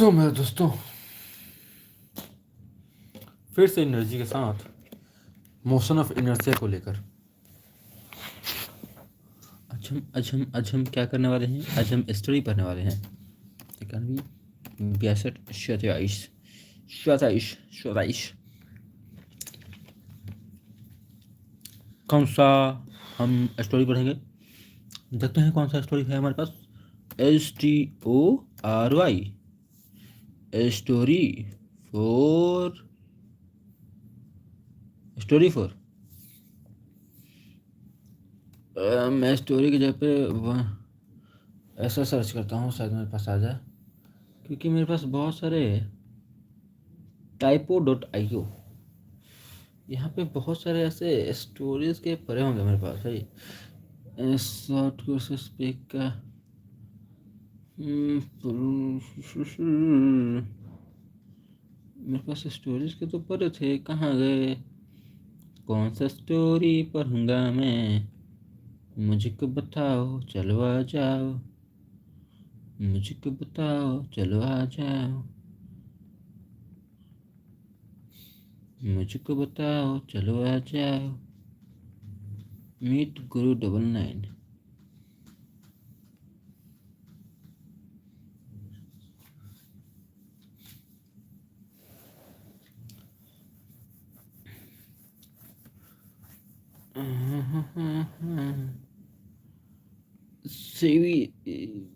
सो मेरे दोस्तों, फिर से एनर्जी के साथ मोशन ऑफ इनर्शिया को लेकर आज हम क्या करने वाले हैं। आज हम स्टोरी पढ़ने वाले हैं। 92 62 27 27 कौन सा हम स्टोरी पढ़ेंगे। देखते हैं कौन सा स्टोरी है हमारे पास। STORY स्टोरी 4 मैं स्टोरी की जगह पे ऐसा सर्च करता हूँ, शायद मेरे पास आ जाए, क्योंकि मेरे पास बहुत सारे typo.io यहाँ पे बहुत सारे ऐसे स्टोरीज के पड़े होंगे मेरे पास भाई। शॉर्ट कोर्स स्पीक का मेरे पास स्टोरीज के तो पड़े थे, कहाँ गए। कौन सा स्टोरी पढ़ूंगा मैं, मुझको बताओ, चलो आ जाओ, मुझको बताओ, चलो आ जाओ, मुझको बताओ, चलो आ जाओ। मीट गुरु 99।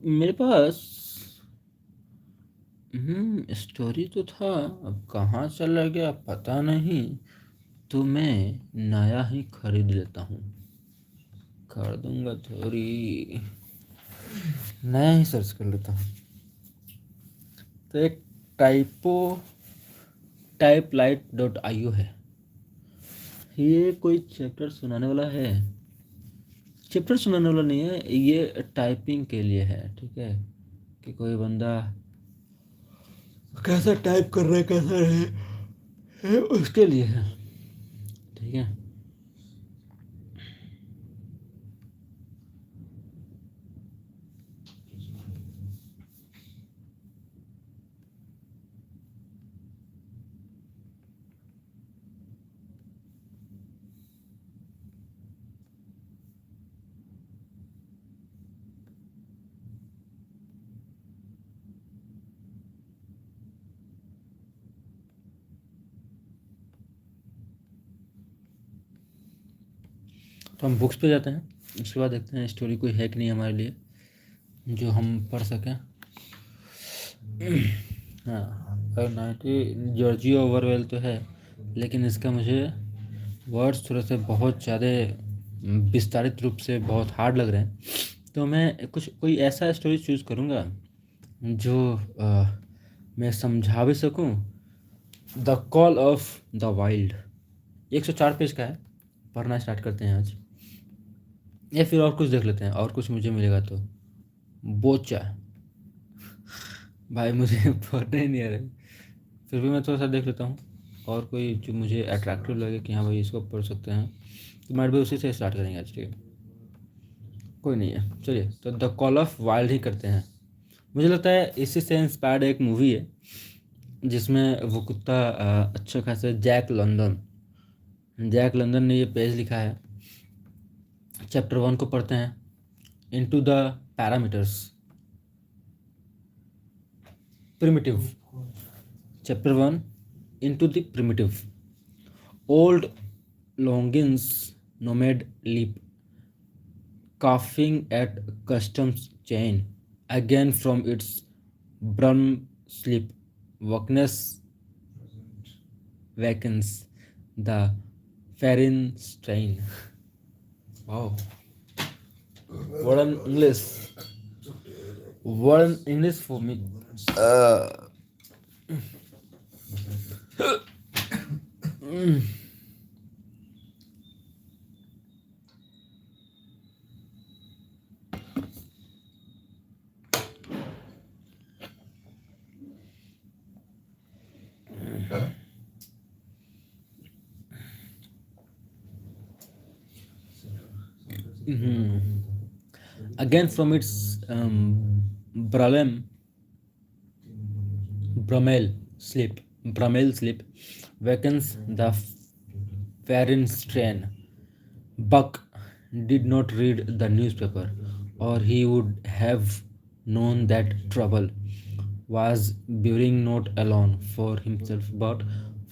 मेरे पास स्टोरी तो था, अब कहाँ चला गया पता नहीं। तो मैं नया ही खरीद लेता हूँ, खरीदूंगा थोड़ी, नया ही सर्च कर लेता हूँ। तो एक typelight.io है, ये कोई चैप्टर सुनाने वाला है। चैप्टर सुनाने वाला नहीं है, ये टाइपिंग के लिए है, ठीक है, कि कोई बंदा कैसा टाइप कर रहा है कैसा है उसके लिए है, ठीक है। तो हम बुक्स पे जाते हैं, उसके बाद देखते हैं स्टोरी कोई है कि नहीं हमारे लिए जो हम पढ़ सकें। हाँ, 90 जॉर्जी ओवरवेल तो है, लेकिन इसका मुझे वर्ड्स थोड़े से बहुत ज़्यादा विस्तारित रूप से बहुत हार्ड लग रहे हैं। तो मैं कोई ऐसा स्टोरी चूज़ करूँगा जो मैं समझा भी सकूँ। The call of the wild 104 page का है, पढ़ना स्टार्ट करते हैं आज, या फिर और कुछ देख लेते हैं, और कुछ मुझे मिलेगा तो। बोचा भाई मुझे पढ़ना ही नहीं आ रहा है, फिर भी मैं थोड़ा सा देख लेता हूँ, और कोई जो मुझे अट्रैक्टिव लगे कि हाँ भाई इसको पढ़ सकते हैं, तो मैं भी उसी से स्टार्ट करेंगे आज। ठीक है, कोई नहीं है, चलिए तो द कॉल ऑफ वाइल्ड ही करते हैं। मुझे लगता है इसी से इंस्पायर्ड एक मूवी है जिसमें वो कुत्ता अच्छा खासा जैक लंदन ने ये पेज लिखा है। चैप्टर 1 को पढ़ते हैं, into the parameters primitive. Chapter 1, into the primitive. Old longings nomad leap, coughing at customs chain, again from its brown sleep. Wakeness wakens the foreign strain. Wow, what an English! What an English for me. Uh, Again from its Bralem Brummel sleep. Brummel sleep wakens the Farron strain. Buck did not read the newspaper, or he would have known that trouble was brewing not alone for himself, but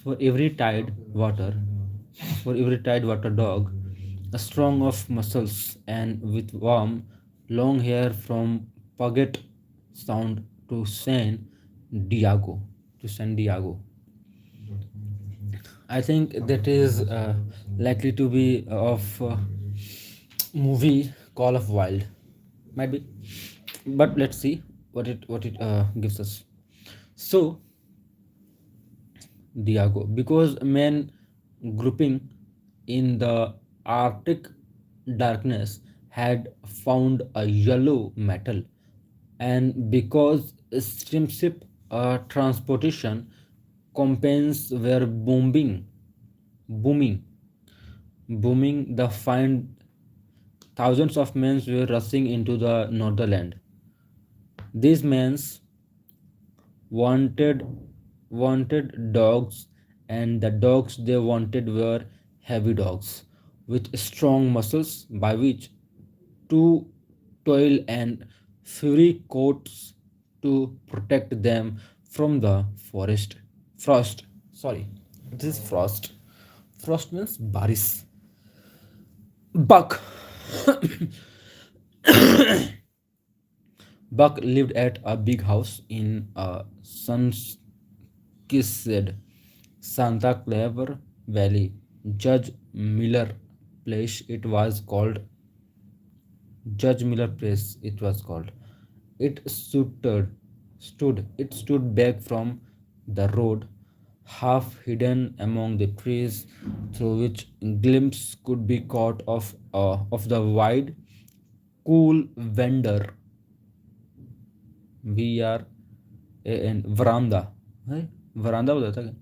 for every water, for every tidewater dog, a strong of muscles and with warm, long hair from Puget Sound to Diego, to San Diego. I think that is likely to be of movie Call of Wild, might be, but let's see what it gives us. So Diego, because men grouping in the Arctic darkness had found a yellow metal, and because steamship transportation companies were booming, booming, the find thousands of men were rushing into the Northern. These men wanted wanted dogs, and the dogs they wanted were heavy dogs with strong muscles by which to toil and furry coats to protect them from the forest frost. Sorry, this is frost. Frost means baris. Buck Buck lived at a big house in sun-kissed Santa Clara Valley. Judge Miller Place. It was called Judge Miller Place. It was called. It It stood back from the road, half hidden among the trees, through which glimpse could be caught of the wide, cool vendor VRAN veranda, है veranda बोलता था क्या?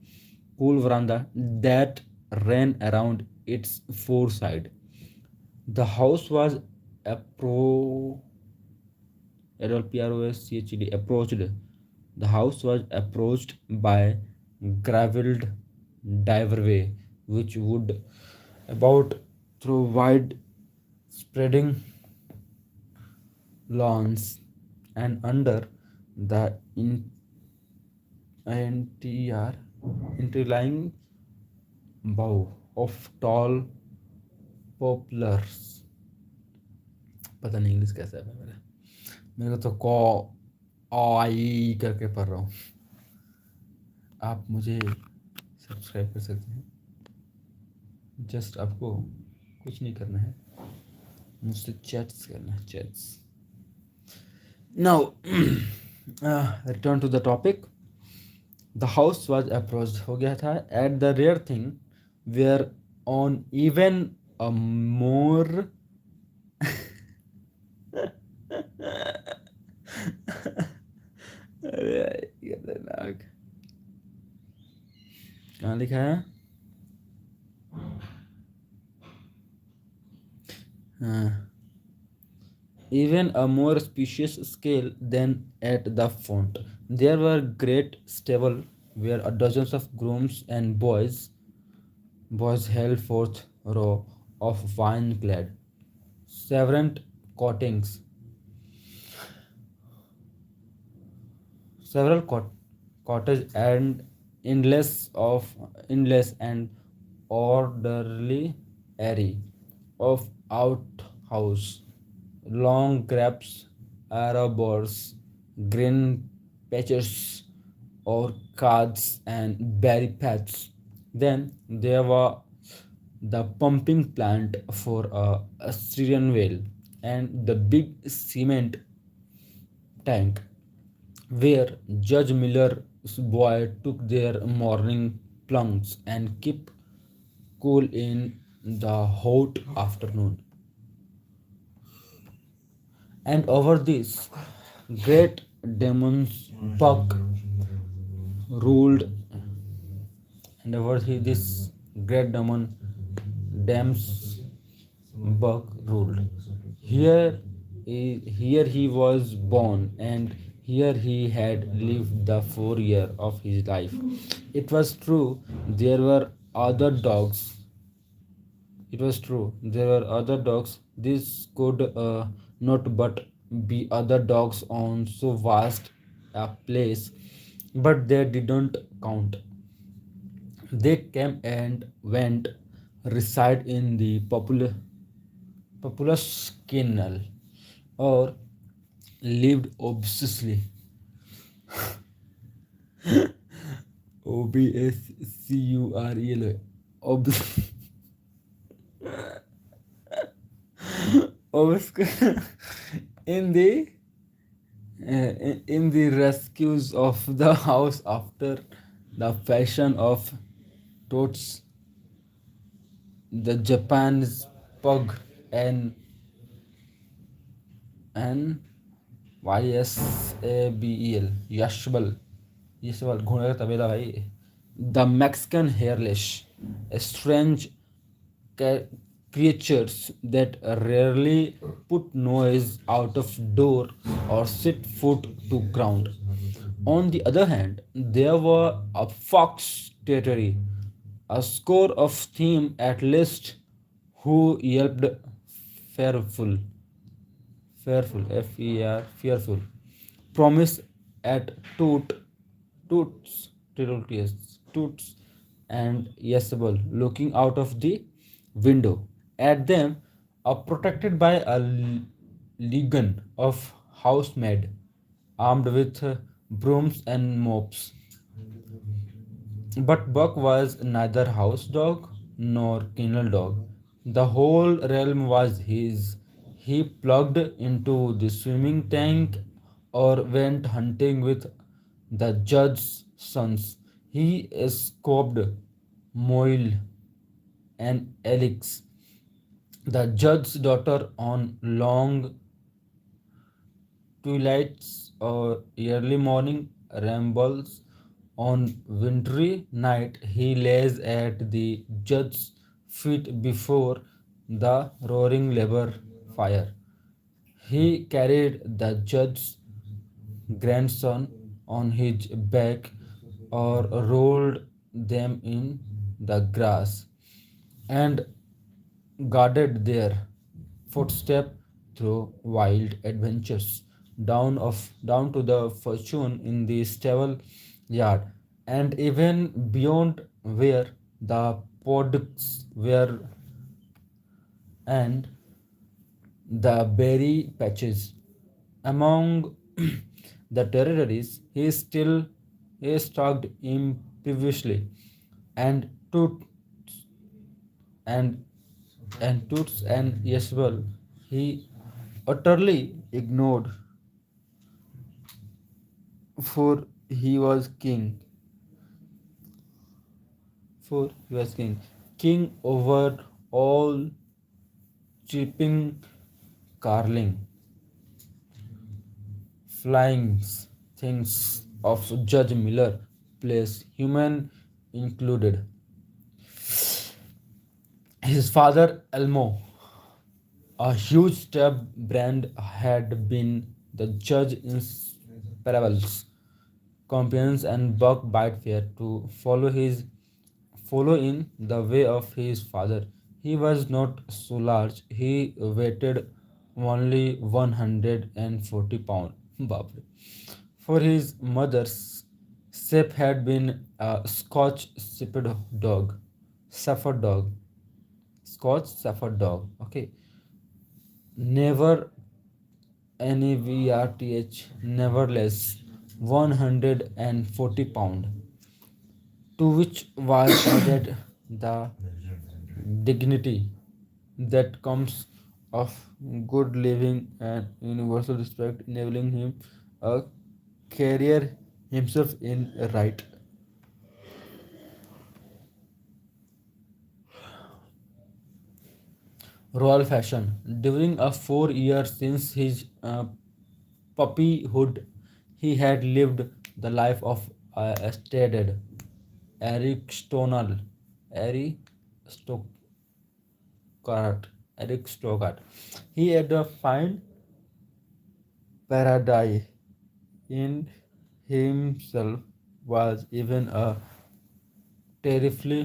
Cool veranda that ran around its four side. The house was appro PROSCHED approached. The house was approached by gravelled driveway, which would about through wide spreading lawns, and under the NTR interlying bough of tall poplars. पता नहीं English कैसा है मेरा, मेरे को तो कॉ आई करके पढ़ रहा हूँ. आप मुझे सब्सक्राइब कर सकते हैं. जस्ट आपको कुछ नहीं करना है, मुझसे चैट्स करना है, chats. Now, return to the topic. The house was approached हो गया था. At the rare thing were on even a more अरे खतरनाक, कहाँ लिखा है? हाँ, even a more spacious scale than at the font. There were great stable where a dozens of grooms and boys held forth row of vine-clad, severant cottings, several cottage and endless and orderly array of outhouse, long grapes, arbors, green patches, orchards, and berry paths. Then there were the pumping plant for a Syrian well and the big cement tank where Judge Miller's boy took their morning plunks and kept cool in the hot afternoon. And over this great demon's Buck ruled, and over this great dam's Buck ruled. Here he was born, and Here he had lived the 4 year of his life. It was true, there were other dogs. It was true, there were other dogs. This could not but be other dogs on so vast a place, but they didn't count. They came and went, reside in the populous kennel, or lived obsessively. Obscurely. Obs- obscure in the rescues of the house after the fashion of totes the Japan's pug and and YSABEL Yashbal Yashbal घोड़े का तबेला भाई. The Mexican hairless, strange creatures that rarely put noise out of door or set foot to ground. On the other hand, there were a fox territory, a score of them at least who yelped fearful, fearful, promise at toots, and Yesable, looking out of the window at them, are protected by a legion of housemaid armed with brooms and mops. But Buck was neither house dog nor kennel dog. The whole realm was his. He plugged into the swimming tank or went hunting with the judge's sons. He escaped Moyle and Alex, the judge's daughter, on long twilights or early morning rambles. On wintry night, he lays at the judge's feet before the roaring labor fire. He carried the judge's grandson on his back or rolled them in the grass and guarded their footstep through wild adventures down to the fortune in the stable yard and even beyond where the pods were and the berry patches. Among the territories he stalked impetuously and took and Toots and Yeswell he utterly ignored, for he was king, king over all chirping, carling, flying things of Judge Miller place, human included. His father Elmo, a huge stab brand, had been the judge in parables, companions, and Buck bide fair to follow in the way of his father. He was not so large. He weighed only 140 pounds. Bapre. For his mother's Sep had been a Scotch Shepherd dog, Scotch Shepherd dog. Okay, never NEVRTH, nevertheless, 140 pound, to which was added the dignity that comes of good living and universal respect, enabling him a career himself in right. Royal fashion. During a 4 years since his puppyhood, he had lived the life of a stated aristocrat, aristocrat, aristocrat. He had a fine paradise, in himself was even a terribly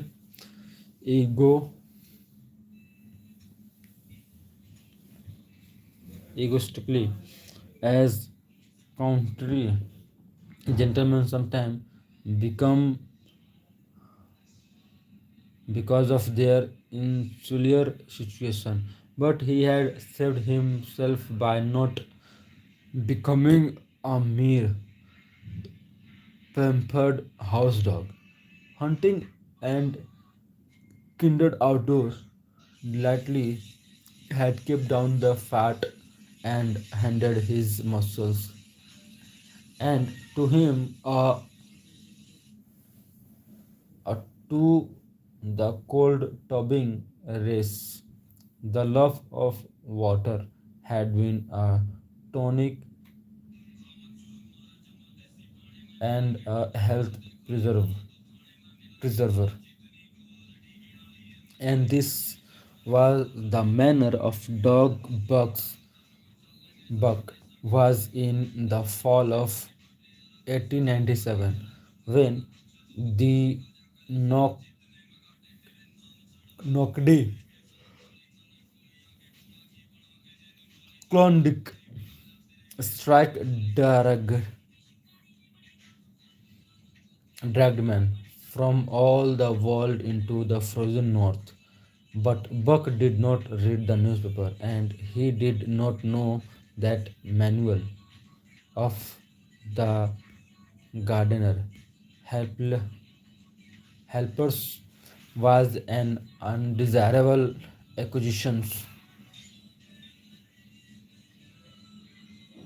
ego egoistically as country gentlemen sometimes become because of their insular situation, but he had saved himself by not becoming a mere pampered house dog. Hunting and kindred outdoors lightly had kept down the fat and handed his muscles, and to him a to the cold tubbing race. The love of water had been a tonic and a health preserver, and this was the manner of dog Buck was in the fall of 1897 when the Nok- Nokdi Klondike strike dragged men from all the world into the frozen north. But Buck did not read the newspaper and he did not know that manual of the gardener help, helpers was an undesirable acquisition.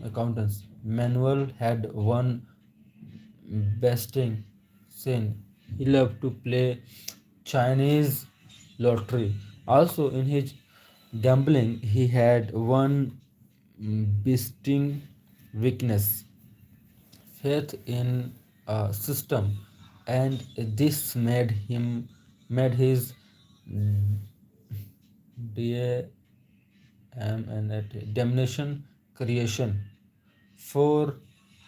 Accountants Manuel had one besting sin. He loved to play Chinese lottery. Also, in his gambling, he had one besting weakness: faith in a system, and this made his damnation creation. For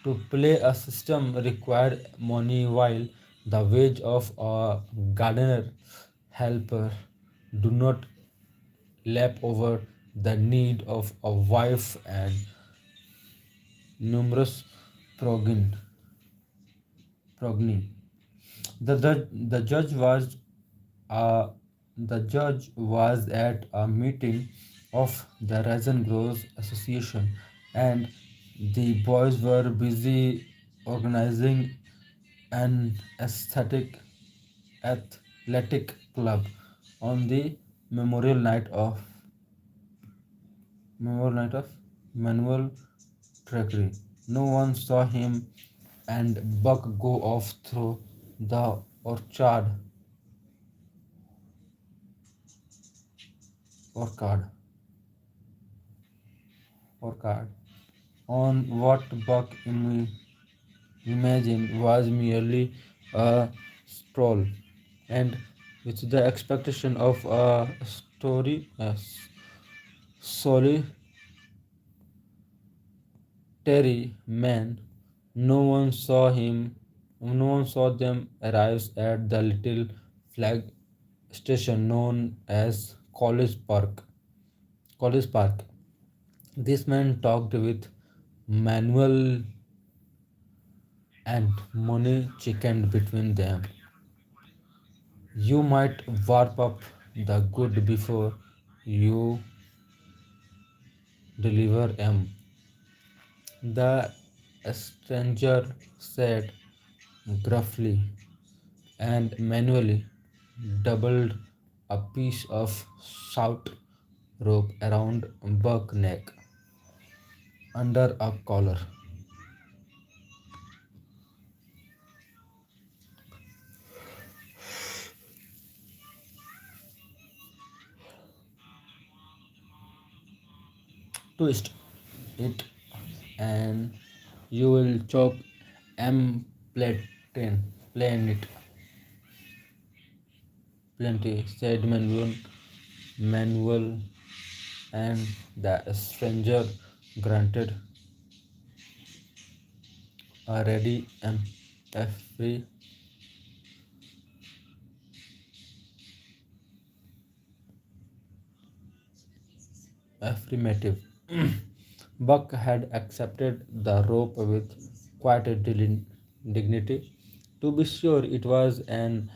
to play a system required money, while the wage of a gardener helper do not lap over the need of a wife and numerous progeny. progeny. The judge was uh, the judge was at a meeting of the Resin Growers Association, and the boys were busy organizing an athletic club on the memorial night of memorial night of manual trickery. No one saw him and Buck go off through the orchard orchard on what Buck imagined was merely a stroll, and with the expectation of a solitary man. No one saw him. No one saw them arrive at the little flag station known as College Park. This man talked with Manuel and money chickened between them. You might warp up the good before you deliver em. The stranger said gruffly and manually doubled a piece of stout rope around Buck's neck under a collar. Twist it and you will choke M planet plenty, said Manuel, and the stranger grunted a ready and affirmative affirmative. Buck had accepted the rope with quite a dignity. To be sure, it was an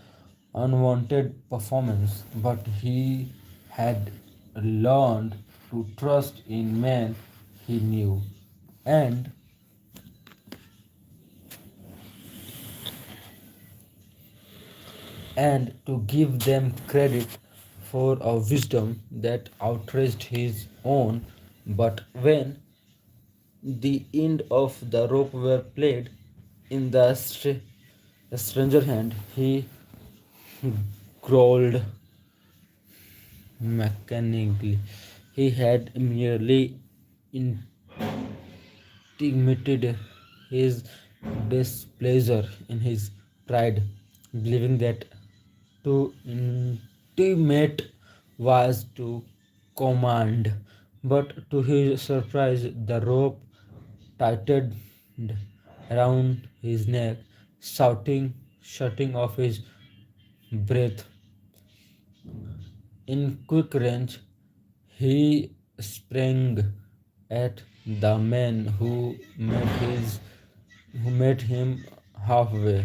unwanted performance, but he had learned to trust in men he knew and to give them credit for a wisdom that outraged his own. But when the end of the rope were played in the stranger hand, he growled mechanically. He had merely intimated his displeasure in his pride, believing that to intimate was to command. But to his surprise, the rope tightened around his neck, shutting off his breath. In quick range, he sprang at the man who met him halfway,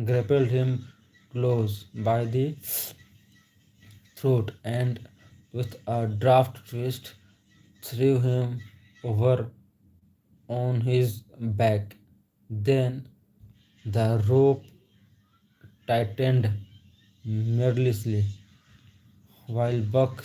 grappled him close by the throat, and with a draft twist threw him over on his back. Then the rope tightened mercilessly while Buck.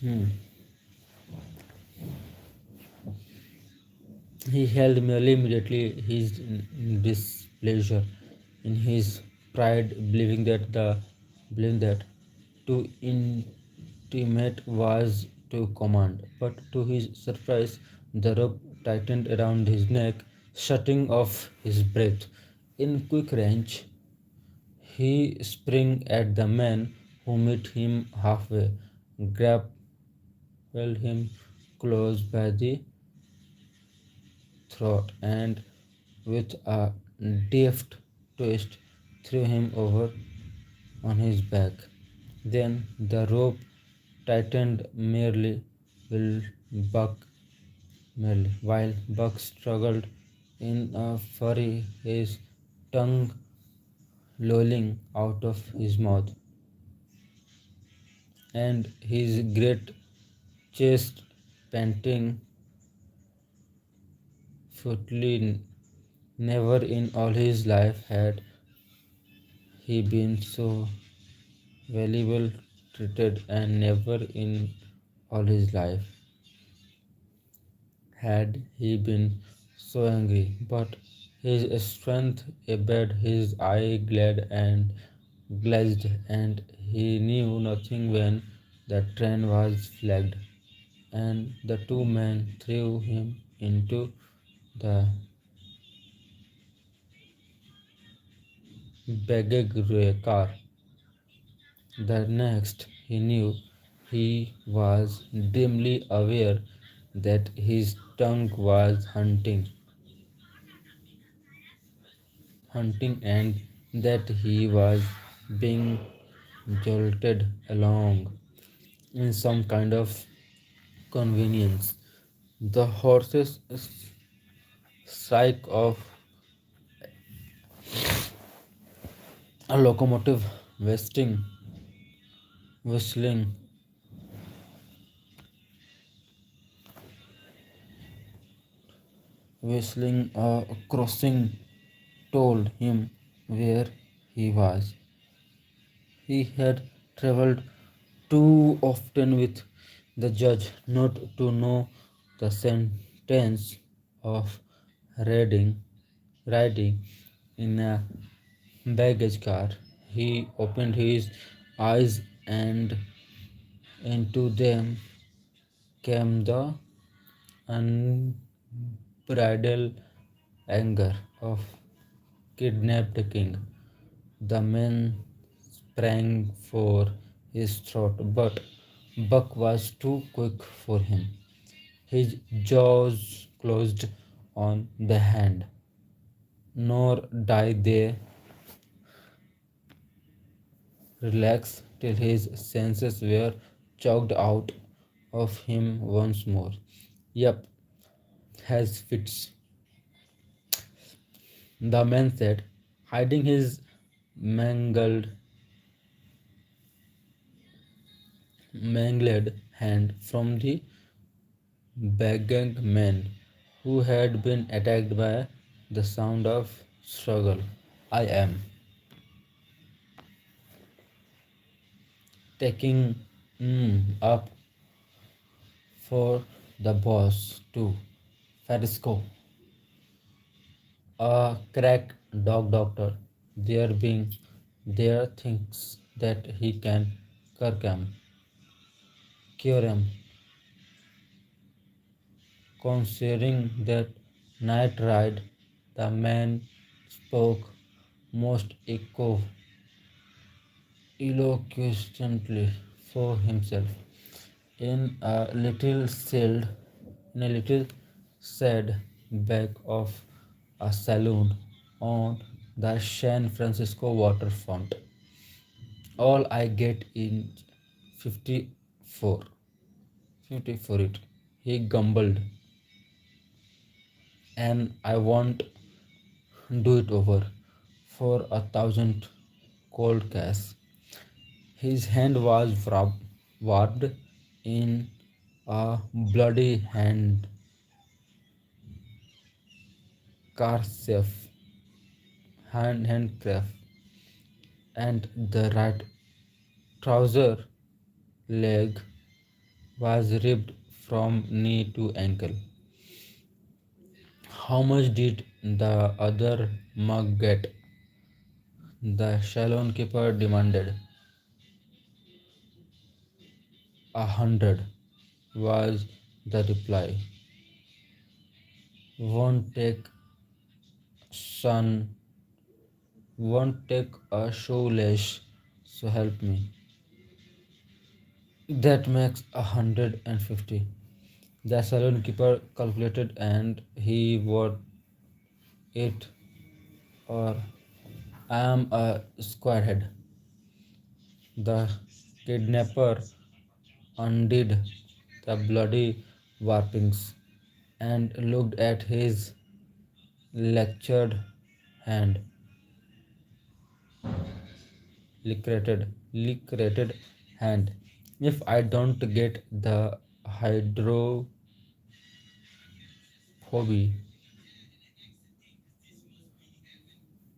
Hmm. He held merely immediately his displeasure in his pride, believing that to intimate was to command. But to his surprise, the rope tightened around his neck, shutting off his breath. In quick range, he sprang at the man who met him halfway, grappled him close by the throat, and with a deft twist threw him over on his back. Then the rope tightened while Buck while Buck struggled in a fury, his tongue lolling out of his mouth, and his great chest panting futile. Never in all his life had he been so valuable treated, and never in all his life had he been so angry. But his strength ebbed, his eye glared and glazed, and he knew nothing when the train was flagged, and the two men threw him into the baggage car. The next he knew, he was dimly aware that his tongue was hunting, and that he was being jolted along in some kind of convenience. The horse's strike of a locomotive whistling, whistling a crossing told him where he was. He had travelled too often with the judge not to know the sentence of riding riding in a baggage car. He opened his eyes, and into them came the unbridled anger of kidnapped king. The man sprang for his throat, but Buck was too quick for him. His jaws closed on the hand, nor did they relax till his senses were choked out of him once more. Yep, has fits, the man said, hiding his mangled, mangled hand from the begging man who had been attacked by the sound of struggle. I am taking up for the boss too. Farisco, a crack dog doctor, there being there thinks that he can cure him, considering that night ride the man spoke most eloquently for himself. In a little sailed, in a little sad back of a saloon on the San Francisco waterfront. All I get in 54, 50 for it. He gumbled, and I won't do it over for 1,000 cold cash. His hand was wrapped in a bloody handkerchief, handkerchief, and the right trouser leg was ripped from knee to ankle. How much did the other mug get? The salon keeper demanded. 100 was the reply. Won't take son, won't take a shoelace, so help me. That makes 150. The saloon keeper calculated and he would it, or I am a squarehead. The kidnapper undid the bloody warpings and looked at his lectured hand, lacerated hand. If I don't get the hydrophoby,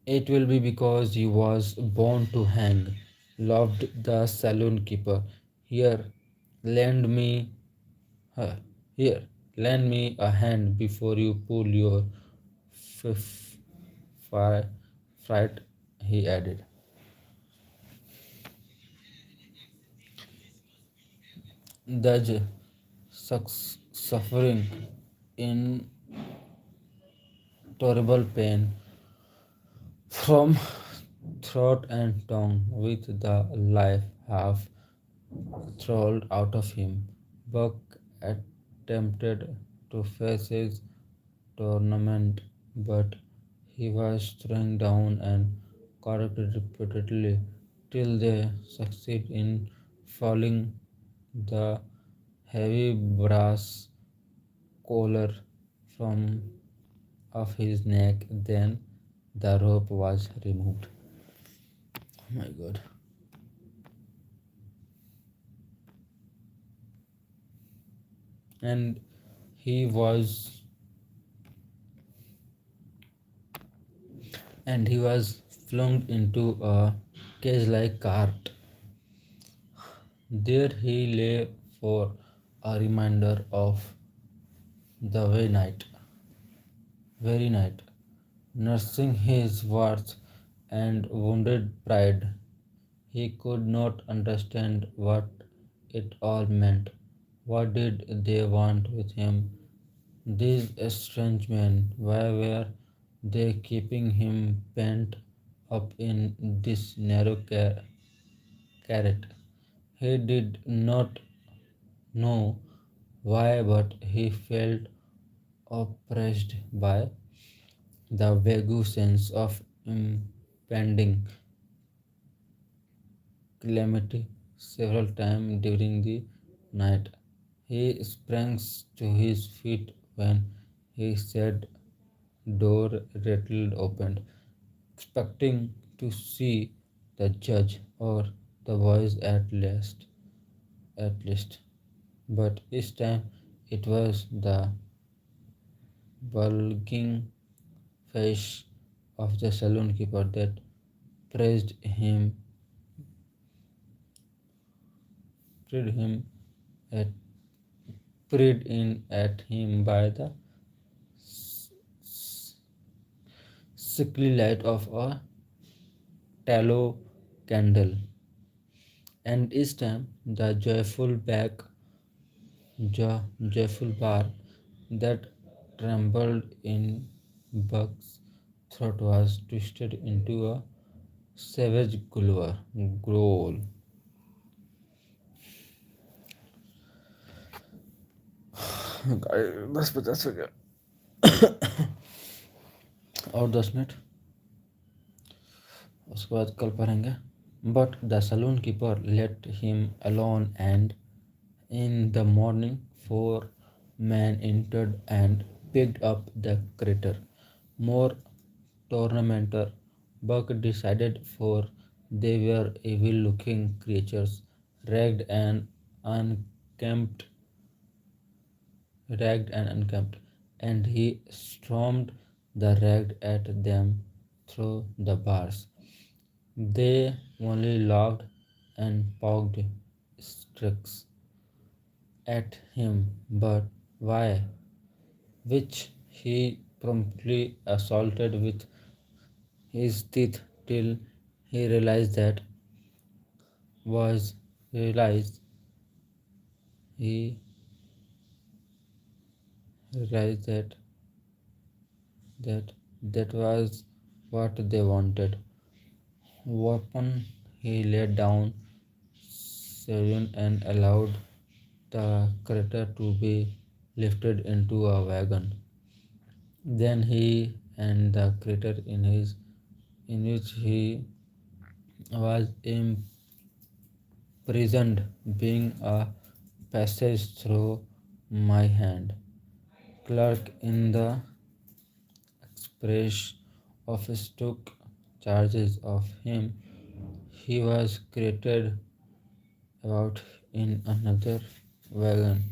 it will be because he was born to hang, loved the saloon keeper. Here, lend me, huh, here, lend me a hand before you pull your fifth fright, he added. The suffering intolerable pain from throat and tongue with the life half thrilled out of him. Buck attempted to face his tournament, but he was thrown down and corrected repeatedly till they succeed in falling the heavy brass collar from off his neck. Then the rope was removed. Oh my god. And he was he was flung into a cage like cart. There he lay for a reminder of the very night, nursing his warts and wounded pride. He could not understand what it all meant. What did they want with him? These strange men, why were they keeping him pent up in this narrow carrot? He did not know why, but he felt oppressed by the vague sense of impending calamity several times during the night. He sprang to his feet when his said door rattled open, expecting to see the judge or the voice at least. But this time it was the bulging face of the saloon keeper that praised him, preyed him at preyed in at him by the sickly light of a tallow candle. And each time the joyful bar that trembled in Buck's throat was twisted into a savage growl. बस 50 हो गया और 10 minute उसके बाद कल पढ़ेंगे. But the saloon keeper let him alone, and in the morning 4 men entered and picked up the crater. More tormentor, Buck decided, for they were evil-looking creatures, ragged and unkempt, and he stormed the ragged at them through the bars. They only laughed and poked sticks at him, but why? Which he promptly assaulted with his teeth till he was realized he realized that was what they wanted. Weapon he laid down Savin and allowed the crater to be lifted into a wagon. Then he and the crater in which he was imprisoned being a passage through my hand. Clerk in the express office took charges of him. He was carted about in another wagon.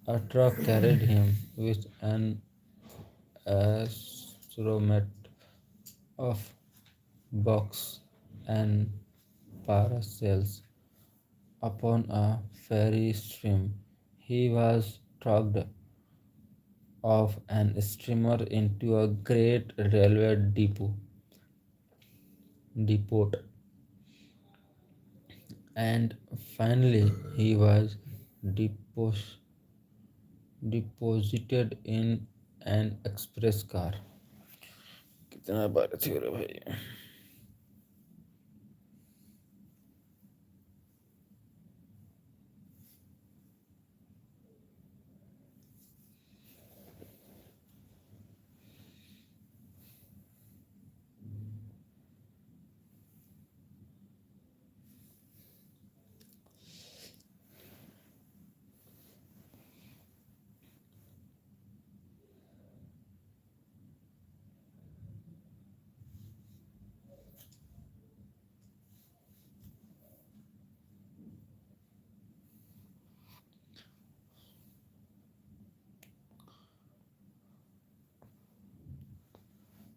A truck carried him with an assortment of box and parcels upon a ferry stream. He was trucked off an steamer into a great railway depot, and finally he was depos- deposited in an express car. कितना बार थी रे भाई.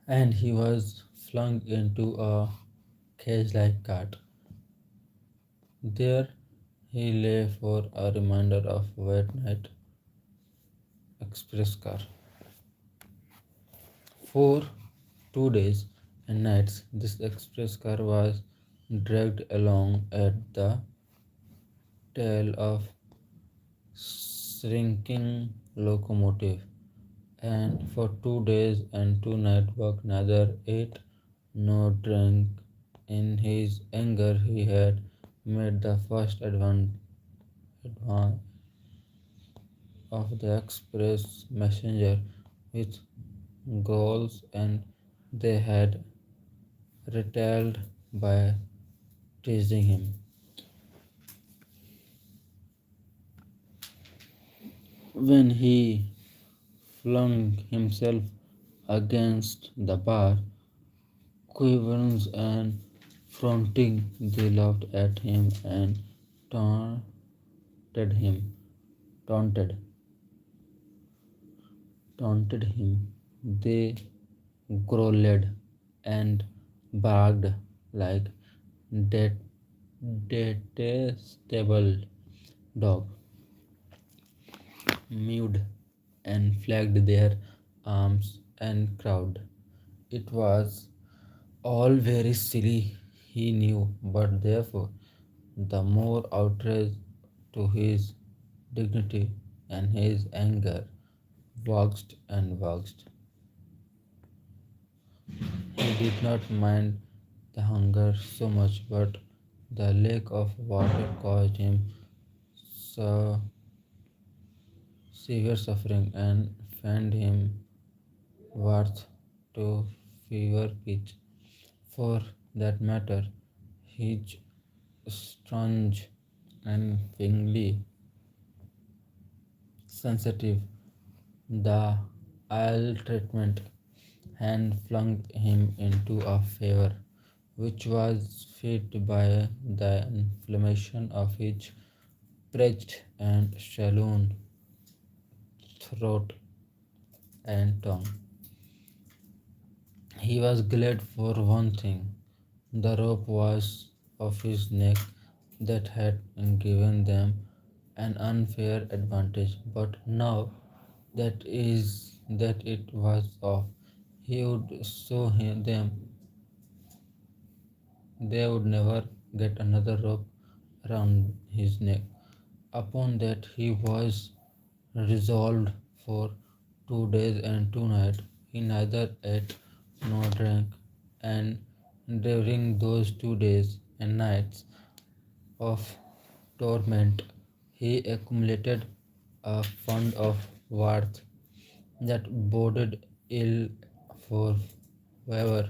And he was flung into a cage-like cart. There he lay for a reminder of wet night express car. For 2 days and nights, this express car was dragged along at the tail of shrinking locomotive, and for 2 days and 2 nights Buck neither ate nor drank. In his anger, he had made the first advance of the express messenger with goals, and they had retaliated by teasing him. When he flung himself against the bar, quivering and fronting, they laughed at him and taunted him, taunted, taunted him. They growled and barked like det- detestable dog, mewed and flagged their arms and crowed. It was all very silly, he knew, but therefore the more outrage to his dignity, and his anger waxed and waxed. He did not mind the hunger so much, but the lack of water caused him so severe suffering and fanned him worth to fever pitch. For that matter, his strange and pingly sensitive, the ill treatment and flung him into a fever, which was fed by the inflammation of his parched and swollen throat and tongue. He was glad for one thing: the rope was off his neck that had given them an unfair advantage, but now that it was off, he would show them they would never get another rope around his neck. Upon that he was resolved. For 2 days and 2 nights he neither ate nor drank, and during those 2 days and nights of torment he accumulated a fund of worth that boded ill for whoever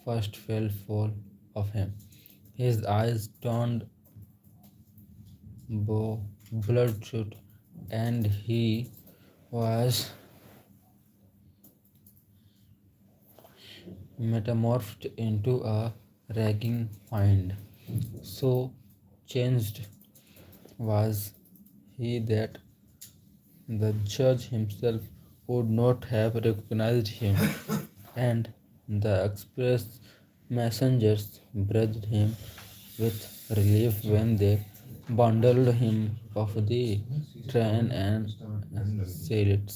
first fell foul of him. His eyes turned bloodshot, and he was metamorphosed into a ragging fiend. So changed was he that the judge himself would not have recognized him, and the express messengers breathed him with relief when they bundled him off the train and sailed it.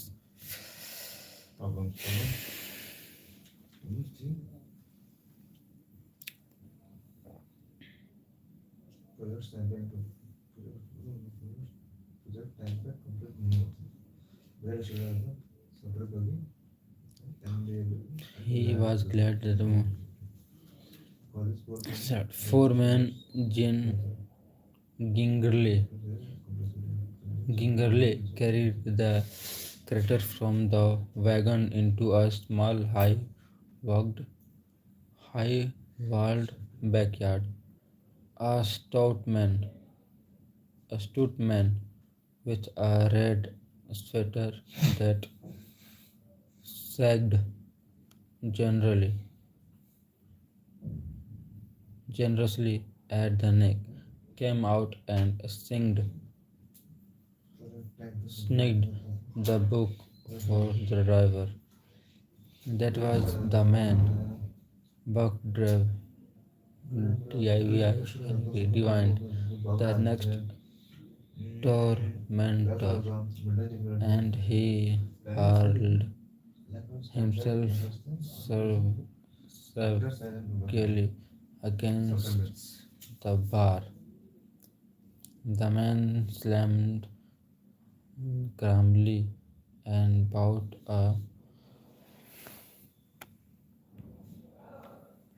He was glad that the four men Jin Gingerly carried the crater from the wagon into a small high walled backyard. A stout man with a red sweater that sagged generally generously at the neck, came out and snigged the book for the driver. That was the man, Buck Drev, divined, the next tormentor, and he hurled himself surgically against the bar. The man slammed grimly and bought a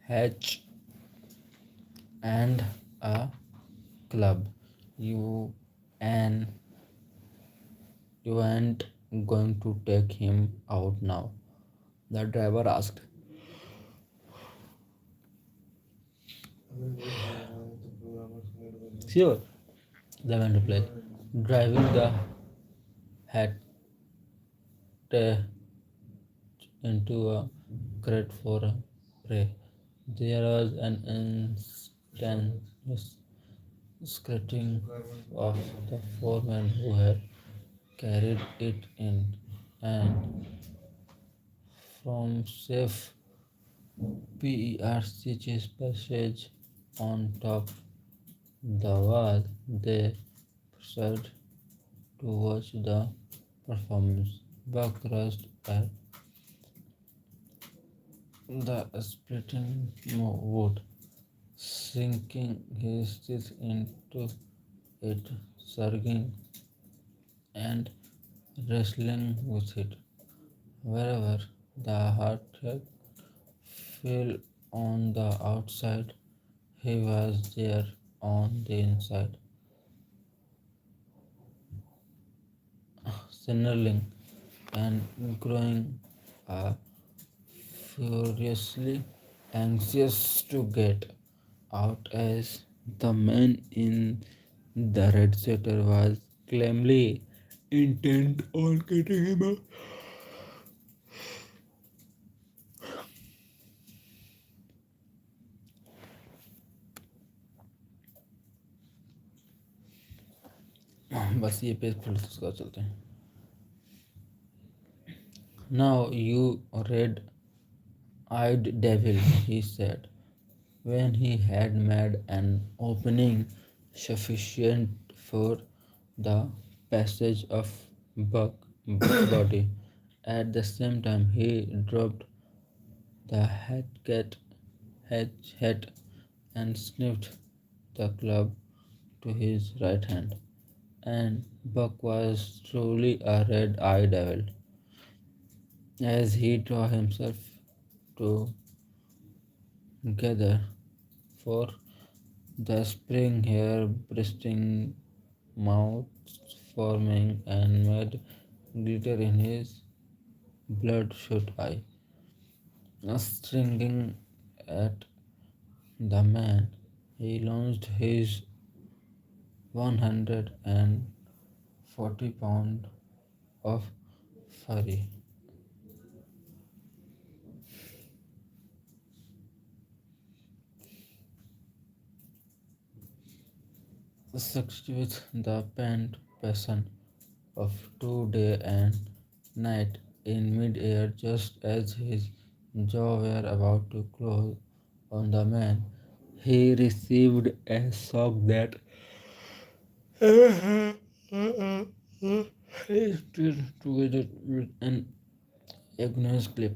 hatch and a club. You and you ain't going to take him out now? The driver asked. Sure, the man replied, driving the hat into a crate for a prey. There was an instantaneous scratching of the foreman who had carried it in, and from safe PERC's passage on top the wall, they proceeded to watch the performance. Buck rushed at the splitting wood, sinking his teeth into it, surging and wrestling with it. Wherever the heartache fell on the outside, he was there on the inside, snarling and growing furiously anxious to get out as the man in the red sweater was calmly intent on getting him out. बस ये page फिर उसका चलते हैं. Now you red-eyed devil, he said, when he had made an opening sufficient for the passage of Buck's body. At the same time, he dropped the hat and sniffed the club to his right hand. And Buck was truly a red-eyed devil. As he drew himself together for the spring, hair bursting, mouth forming, and made glitter in his bloodshot eye. Stringing at the man, he launched his 140 pound of fury. Sucked with the pent passion of 2 day and night in mid-air just as his jaw were about to close on the man. He received a shock that he stood together with an ignorant clip.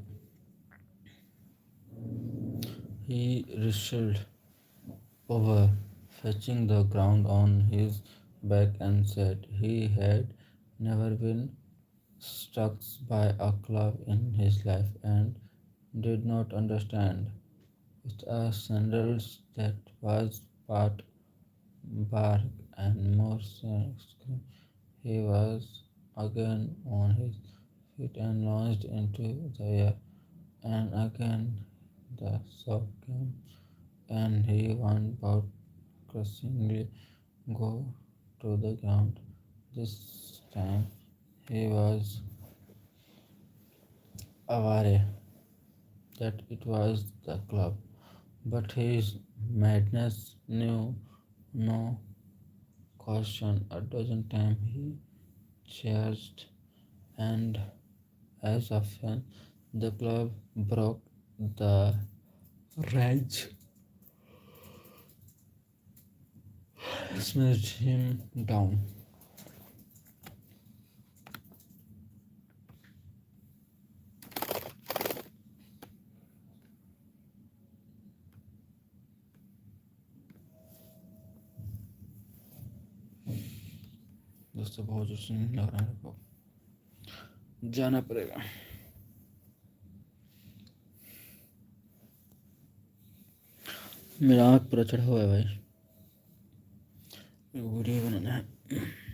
He wrestled over, fetching the ground on his back, and said he had never been struck by a club in his life and did not understand. With a sandals that was part bark and more scream, he was again on his feet and launched into the air. And again the shock came, and he went about crushingly go to the ground. This time he was aware that it was the club, but his madness knew no caution. A dozen times he charged, and as often the club broke the rage, smashed him down. से बहुत जोर से नींद लग रहा है मेरे को, जाना पड़ेगा। मेरा आँख पूरा चढ़ा हुआ है भाई, वीडियो बनाना है।